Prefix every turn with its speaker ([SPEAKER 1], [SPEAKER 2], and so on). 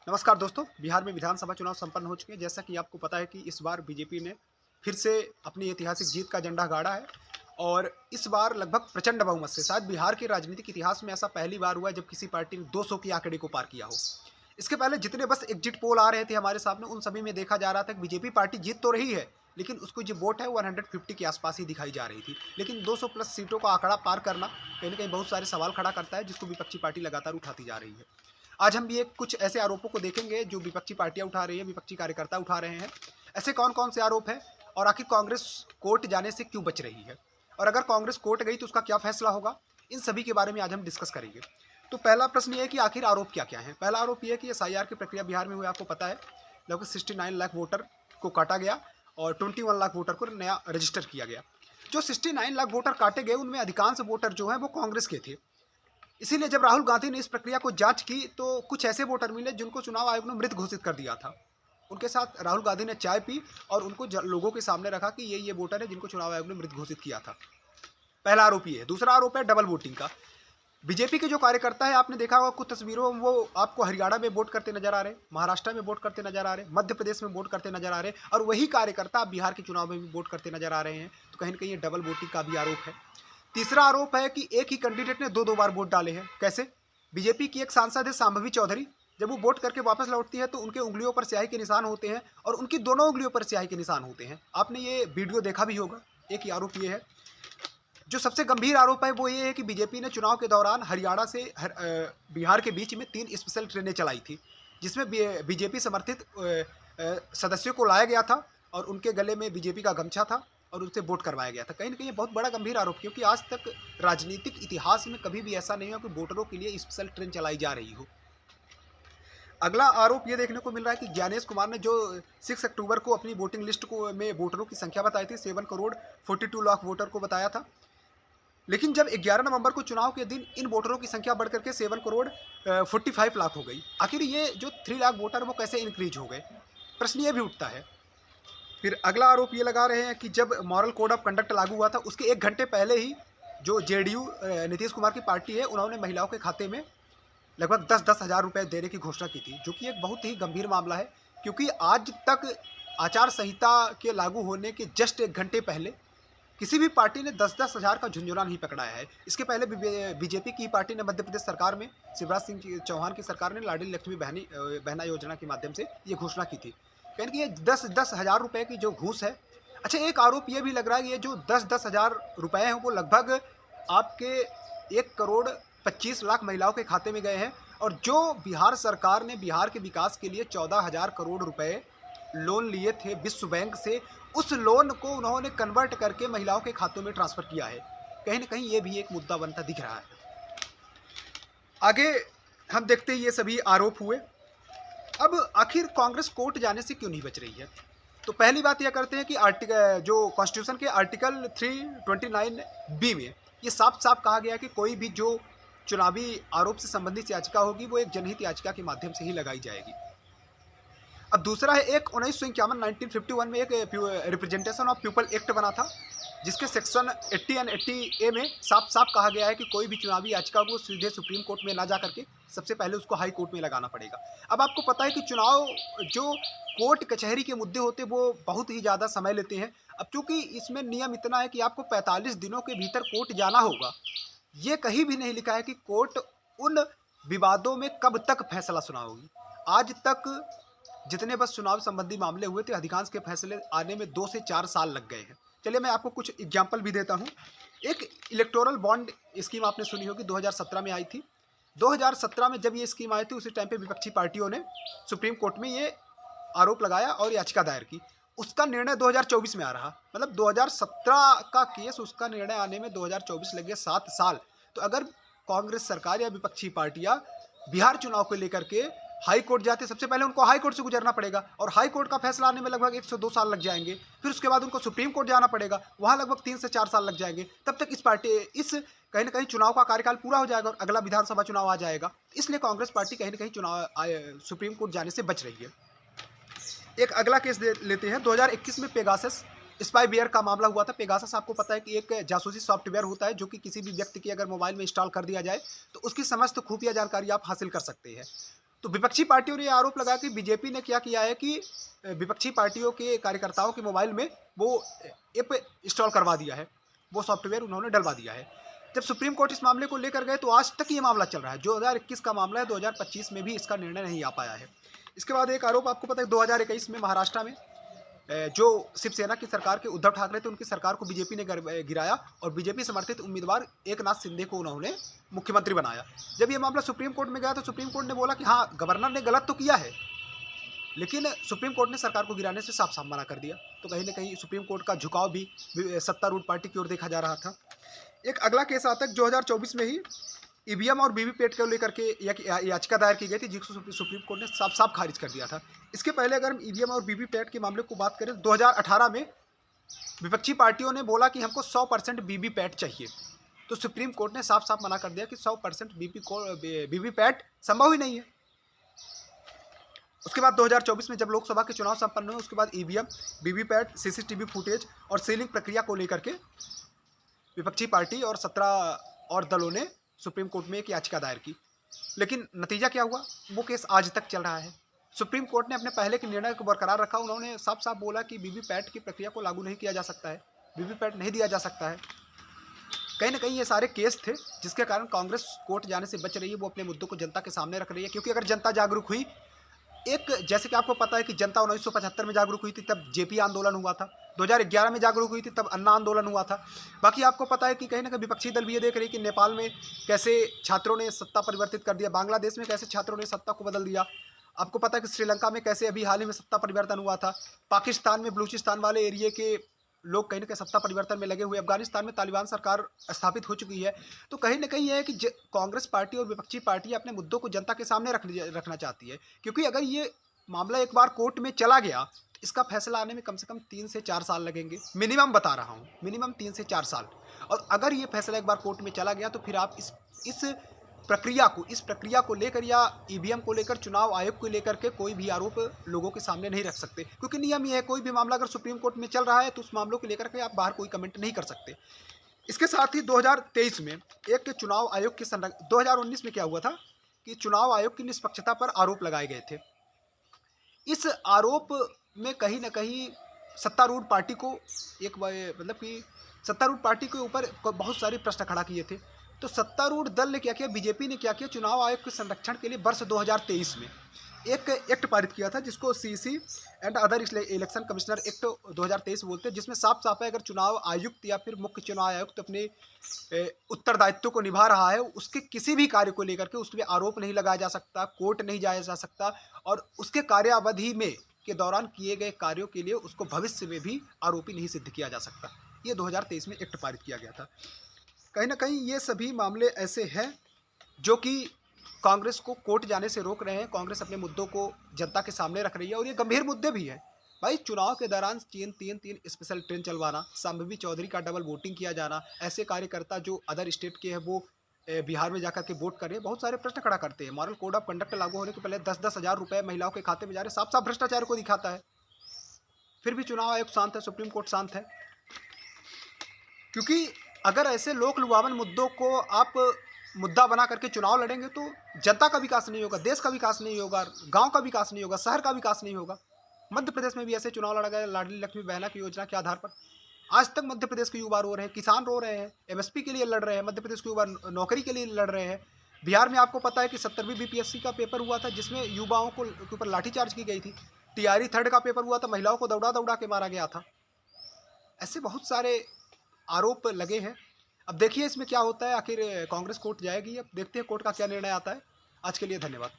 [SPEAKER 1] नमस्कार दोस्तों। बिहार में विधानसभा चुनाव संपन्न हो चुके हैं। जैसा कि आपको पता है कि इस बार बीजेपी ने फिर से अपनी ऐतिहासिक जीत का झंडा गाड़ा है और इस बार लगभग प्रचंड बहुमत से, शायद बिहार के राजनीतिक इतिहास में ऐसा पहली बार हुआ है जब किसी पार्टी ने 200 की आंकड़े को पार किया हो। इसके पहले जितने बस एग्जिट पोल आ रहे थे हमारे सामने, उन सभी में देखा जा रहा था कि बीजेपी पार्टी जीत तो रही है, लेकिन उसको जो वोट है 150 के आसपास ही दिखाई जा रही थी। लेकिन 200 प्लस सीटों का आंकड़ा पार करना कहीं ना कहीं बहुत सारे सवाल खड़ा करता है, जिसको विपक्षी पार्टी लगातार उठाती जा रही है। आज हम भी एक कुछ ऐसे आरोपों को देखेंगे जो विपक्षी पार्टियां उठा रही है, विपक्षी कार्यकर्ता उठा रहे हैं। ऐसे कौन कौन से आरोप हैं और आखिर कांग्रेस कोर्ट जाने से क्यों बच रही है, और अगर कांग्रेस कोर्ट गई तो उसका क्या फैसला होगा, इन सभी के बारे में आज हम डिस्कस करेंगे। तो पहला प्रश्न ये है कि आखिर आरोप क्या क्या है। पहला आरोप यह है कि एसआईआर की प्रक्रिया बिहार में हुई, आपको पता है लगभग 69 लाख वोटर को काटा गया और 21 लाख वोटर को नया रजिस्टर किया गया। जो 69 लाख वोटर काटे गए उनमें अधिकांश वोटर जो है वो कांग्रेस के थे। इसीलिए जब राहुल गांधी ने इस प्रक्रिया को जांच की तो कुछ ऐसे वोटर मिले जिनको चुनाव आयोग ने मृत घोषित कर दिया था। उनके साथ राहुल गांधी ने चाय पी और उनको लोगों के सामने रखा कि ये वोटर है जिनको चुनाव आयोग ने मृत घोषित किया था। पहला आरोप ये है। दूसरा आरोप है डबल वोटिंग का। बीजेपी के जो कार्यकर्ता है, आपने देखा होगा कुछ तस्वीरों में वो आपको हरियाणा में वोट करते नजर आ रहे, महाराष्ट्र में वोट करते नजर आ रहे, मध्य प्रदेश में वोट करते नजर आ रहे, और वही कार्यकर्ता आप बिहार के चुनाव में भी वोट करते नजर आ रहे हैं। तो कहीं ना कहीं ये डबल वोटिंग का भी आरोप है। तीसरा आरोप है कि एक ही कैंडिडेट ने दो बार वोट डाले हैं। कैसे? बीजेपी की एक सांसद है शांभवी चौधरी, जब वो वोट करके वापस लौटती है तो उनके उंगलियों पर स्याही के निशान होते हैं और उनकी दोनों उंगलियों पर स्याही के निशान होते हैं। आपने ये वीडियो देखा भी होगा। एक ही आरोप ये है। जो सबसे गंभीर आरोप है वो ये है कि बीजेपी ने चुनाव के दौरान हरियाणा से बिहार के बीच में 3 स्पेशल ट्रेनें चलाई थी, जिसमें बीजेपी समर्थित सदस्यों को लाया गया था और उनके गले में बीजेपी का गमछा था और उनसे वोट करवाया गया था। कहीं ना कहीं ये बहुत बड़ा गंभीर आरोप, क्योंकि आज तक राजनीतिक इतिहास में कभी भी ऐसा नहीं हुआ कि वोटरों के लिए स्पेशल ट्रेन चलाई जा रही हो। अगला आरोप ये देखने को मिल रहा है कि ज्ञानेश कुमार ने जो 6 अक्टूबर को अपनी वोटिंग लिस्ट को में वोटरों की संख्या बताई थी, 7 करोड़ 42 लाख वोटर को बताया था, लेकिन जब 11 नवंबर को चुनाव के दिन इन वोटरों की संख्या बढ़कर के 7 करोड़ 45 लाख हो गई। आखिर ये जो 3 लाख वोटर वो कैसे इंक्रीज हो गए, प्रश्न ये भी उठता है। फिर अगला आरोप ये लगा रहे हैं कि जब मॉरल कोड ऑफ कंडक्ट लागू हुआ था उसके 1 घंटे पहले ही जो जेडीयू नीतीश कुमार की पार्टी है, उन्होंने महिलाओं के खाते में लगभग 10-10 हज़ार रुपये देने की घोषणा की थी, जो कि एक बहुत ही गंभीर मामला है, क्योंकि आज तक आचार संहिता के लागू होने के जस्ट 1 घंटे पहले किसी भी पार्टी ने 10-10 हज़ार का झुंझुना नहीं पकड़ाया है। इसके पहले बीजेपी की पार्टी ने मध्य प्रदेश सरकार में शिवराज सिंह चौहान की सरकार ने लाडली लक्ष्मी बहना योजना के माध्यम से ये घोषणा की थी। कहें कि ये 10-10 हज़ार रुपये की जो घूस है। अच्छा, एक आरोप ये भी लग रहा है कि ये जो 10-10 हज़ार रुपये हैं वो लगभग आपके 1 करोड़ 25 लाख महिलाओं के खाते में गए हैं, और जो बिहार सरकार ने बिहार के विकास के लिए 14,000 करोड़ रुपए लोन लिए थे विश्व बैंक से, उस लोन को उन्होंने कन्वर्ट करके महिलाओं के खातों में ट्रांसफर किया है। कहीं ना कहीं ये भी एक मुद्दा बनता दिख रहा है। आगे हम देखते हैं, ये सभी आरोप हुए। अब आखिर कांग्रेस कोर्ट जाने से क्यों नहीं बच रही है। तो पहली बात यह करते हैं कि आर्टिकल जो कॉन्स्टिट्यूशन के आर्टिकल 329B में ये साफ साफ कहा गया है कि कोई भी जो चुनावी आरोप से संबंधित याचिका होगी वो एक जनहित याचिका के माध्यम से ही लगाई जाएगी। अब दूसरा है, एक 1951 में एक रिप्रेजेंटेशन ऑफ पीपल एक्ट बना था, जिसके सेक्शन 80 एंड 80A में साफ साफ कहा गया है कि कोई भी चुनावी याचिका को सीधे सुप्रीम कोर्ट में ना जा करके सबसे पहले उसको हाई कोर्ट में लगाना पड़ेगा। अब आपको पता है कि चुनाव जो कोर्ट कचहरी के मुद्दे होते हैं वो बहुत ही ज़्यादा समय लेते हैं। अब चूंकि इसमें नियम इतना है कि आपको 45 दिनों के भीतर कोर्ट जाना होगा, ये कहीं भी नहीं लिखा है कि कोर्ट उन विवादों में कब तक फैसला सुनाओगी। आज तक जितने बस चुनाव संबंधी मामले हुए थे, अधिकांश के फैसले आने में 2 से 4 साल लग गए हैं। चलिए मैं आपको कुछ एग्जाम्पल भी देता हूं। एक इलेक्टोरल बॉन्ड स्कीम आपने सुनी होगी, 2017 में आई थी। 2017 में जब ये स्कीम आई थी, उसी टाइम पे विपक्षी पार्टियों ने सुप्रीम कोर्ट में ये आरोप लगाया और याचिका दायर की। उसका निर्णय 2024 में आ रहा, मतलब 2017 का केस, उसका निर्णय आने में 2024 लगे 7 साल। तो अगर कांग्रेस सरकार या विपक्षी पार्टियां बिहार चुनाव को लेकर के हाई कोर्ट जाते, सबसे पहले उनको हाई कोर्ट से गुजरना पड़ेगा और हाई कोर्ट का फैसला आने में लगभग 1 से 2 साल लग जाएंगे। फिर उसके बाद उनको सुप्रीम कोर्ट जाना पड़ेगा, वहां लगभग 3 से 4 साल लग जाएंगे। तब तक इस कहीं ना कहीं चुनाव का कार्यकाल पूरा हो जाएगा और अगला विधानसभा चुनाव आ जाएगा। इसलिए कांग्रेस पार्टी कहीं ना कहीं चुनाव सुप्रीम कोर्ट जाने से बच रही है। एक अगला केस लेते हैं। 2021 में पेगासस स्पाईवेयर का मामला हुआ था। पेगासस आपको पता है कि एक जासूसी सॉफ्टवेयर होता है जो कि किसी भी व्यक्ति के अगर मोबाइल में इंस्टॉल कर दिया जाए तो उसकी समस्त खुफिया जानकारी आप हासिल कर सकते हैं। तो विपक्षी पार्टियों ने ये आरोप लगाया कि बीजेपी ने क्या किया है कि विपक्षी पार्टियों के कार्यकर्ताओं के मोबाइल में वो ऐप इंस्टॉल करवा दिया है, वो सॉफ्टवेयर उन्होंने डलवा दिया है। जब सुप्रीम कोर्ट इस मामले को लेकर गए तो आज तक ये मामला चल रहा है। 2021 का मामला है, 2025 में भी इसका निर्णय नहीं आ पाया है। इसके बाद एक आरोप आपको पता है 2021 में महाराष्ट्र में जो शिवसेना की सरकार के उद्धव ठाकरे थे, उनकी सरकार को बीजेपी ने गिराया और बीजेपी समर्थित उम्मीदवार एकनाथ शिंदे को उन्होंने मुख्यमंत्री बनाया। जब ये मामला सुप्रीम कोर्ट में गया तो सुप्रीम कोर्ट ने बोला कि हाँ, गवर्नर ने गलत तो किया है, लेकिन सुप्रीम कोर्ट ने सरकार को गिराने से साफ साफ मना कर दिया। तो कहीं ना कहीं सुप्रीम कोर्ट का झुकाव भी सत्तारूढ़ पार्टी की ओर देखा जा रहा था। एक अगला केस आता है 2024 में ही ईवीएम और वीवीपैट को लेकर के याचिका दायर की गई थी, जिसको सुप्रीम कोर्ट ने साफ साफ खारिज कर दिया था। इसके पहले अगर हम ईवीएम और वीवीपैट के मामले को बात करें, 2018 में विपक्षी पार्टियों ने बोला कि हमको 100% वीवीपैट चाहिए, तो सुप्रीम कोर्ट ने साफ साफ मना कर दिया कि 100% वीवीपैट संभव ही नहीं है। उसके बाद 2024 में जब लोकसभा के चुनाव संपन्न हुए, उसके बाद ईवीएम, वीवीपैट, सीसीटीवी फुटेज और सीलिंग प्रक्रिया को लेकर के विपक्षी पार्टी और 17 और दलों ने सुप्रीम कोर्ट में एक याचिका दायर की, लेकिन नतीजा क्या हुआ, वो केस आज तक चल रहा है। सुप्रीम कोर्ट ने अपने पहले के निर्णय को बरकरार रखा। उन्होंने साफ साफ बोला कि वीवीपैट की प्रक्रिया को लागू नहीं किया जा सकता है, वीवीपैट नहीं दिया जा सकता है। कहीं ना कहीं ये सारे केस थे जिसके कारण कांग्रेस कोर्ट जाने से बच रही है, वो अपने मुद्दों को जनता के सामने रख रही है। क्योंकि अगर जनता जागरूक हुई, एक जैसे कि आपको पता है कि जनता 1975 में जागरूक हुई थी, तब जेपी आंदोलन हुआ था, 2011 में जागरूक हुई थी, तब अन्ना आंदोलन हुआ था। बाकी आपको पता है कि कहीं ना कहीं विपक्षी दल भी ये देख रही है कि नेपाल में कैसे छात्रों ने सत्ता परिवर्तित कर दिया, बांग्लादेश में कैसे छात्रों ने सत्ता को बदल दिया। आपको पता है कि श्रीलंका में कैसे अभी हाल ही में सत्ता परिवर्तन हुआ था, पाकिस्तान में बलूचिस्तान वाले एरिए के लोग कहीं ना कहीं सत्ता परिवर्तन में लगे हुए, अफगानिस्तान में तालिबान सरकार स्थापित हो चुकी है। तो कहीं ना कहीं यह है कि कांग्रेस पार्टी और विपक्षी पार्टी अपने मुद्दों को जनता के सामने रखना चाहती है। क्योंकि अगर ये मामला एक बार कोर्ट में चला गया, इसका फैसला आने में कम से कम 3 से 4 साल लगेंगे, मिनिमम बता रहा हूँ, मिनिमम 3 से 4 साल। और अगर ये फैसला एक बार कोर्ट में चला गया तो फिर आप इस प्रक्रिया को लेकर या ईवीएम को लेकर, चुनाव आयोग को लेकर के कोई भी आरोप लोगों के सामने नहीं रख सकते। क्योंकि नियम ये है, कोई भी मामला अगर सुप्रीम कोर्ट में चल रहा है तो उस मामलों को लेकर के आप बाहर कोई कमेंट नहीं कर सकते। इसके साथ ही 2023 में एक चुनाव आयोग की 2019 में क्या हुआ था कि चुनाव आयोग की निष्पक्षता पर आरोप लगाए गए थे। इस आरोप में कहीं ना कहीं सत्तारूढ़ पार्टी को मतलब कि सत्तारूढ़ पार्टी के ऊपर बहुत सारे प्रश्न खड़ा किए थे। तो सत्तारूढ़ दल ने क्या किया, बीजेपी ने क्या किया, चुनाव आयोग के संरक्षण के लिए वर्ष 2023 में एक एक्ट पारित किया था, जिसको CC and other election commissioner act 2023 बोलते हैं, जिसमें साफ साफ है अगर चुनाव आयुक्त या फिर मुख्य चुनाव आयुक्त अपने उत्तरदायित्व को निभा रहा है, उसके किसी भी कार्य को लेकर के उसमें आरोप नहीं लगाया जा सकता, कोर्ट नहीं जाया जा सकता, और उसके कार्यावधि में के दौरान किए गए कार्यों के लिए उसको भविष्य में भी आरोपी नहीं सिद्ध किया जा सकता। ये 2023 में एक्ट पारित किया गया था। कहीं ना कहीं ये सभी मामले ऐसे हैं जो कि कांग्रेस को कोर्ट जाने से रोक रहे हैं। कांग्रेस अपने मुद्दों को जनता के सामने रख रही है और ये गंभीर मुद्दे भी हैं। भाई, चुनाव के दौरान तीन स्पेशल ट्रेन चलवाना, संभवी चौधरी का डबल वोटिंग किया जाना, ऐसे कार्यकर्ता जो अदर स्टेट के हैं वो बिहार में जाकर के वोट करें, बहुत सारे प्रश्न खड़ा करते हैं। मॉडल कोड ऑफ कंडक्ट लागू होने के पहले 10-10 हज़ार रुपये महिलाओं के खाते में जा रहे, साफ साफ भ्रष्टाचार को दिखाता है। फिर भी चुनाव आयोग शांत है, सुप्रीम कोर्ट शांत है। क्योंकि अगर ऐसे लोक लुभावन मुद्दों को आप मुद्दा बना करके चुनाव लड़ेंगे तो जनता का विकास नहीं होगा, देश का विकास नहीं होगा, गांव का विकास नहीं होगा, शहर का विकास नहीं होगा। मध्य प्रदेश में भी ऐसे चुनाव लड़ा गया लाडली लक्ष्मी बहना की योजना के आधार पर। आज तक मध्य प्रदेश के युवा रो रहे हैं, किसान रो रहे हैं, एमएसपी के लिए लड़ रहे हैं, मध्य प्रदेश के युवा नौकरी के लिए लड़ रहे हैं। बिहार में आपको पता है कि 70वीं बीपीएससी का पेपर हुआ था, जिसमें युवाओं को के ऊपर लाठीचार्ज की गई थी। टीआरई 3rd का पेपर हुआ था, महिलाओं को दौड़ा दौड़ा के मारा गया था। ऐसे बहुत सारे आरोप लगे हैं। अब देखिए इसमें क्या होता है, आखिर कांग्रेस कोर्ट जाएगी, अब देखते हैं कोर्ट का क्या निर्णय आता है। आज के लिए धन्यवाद।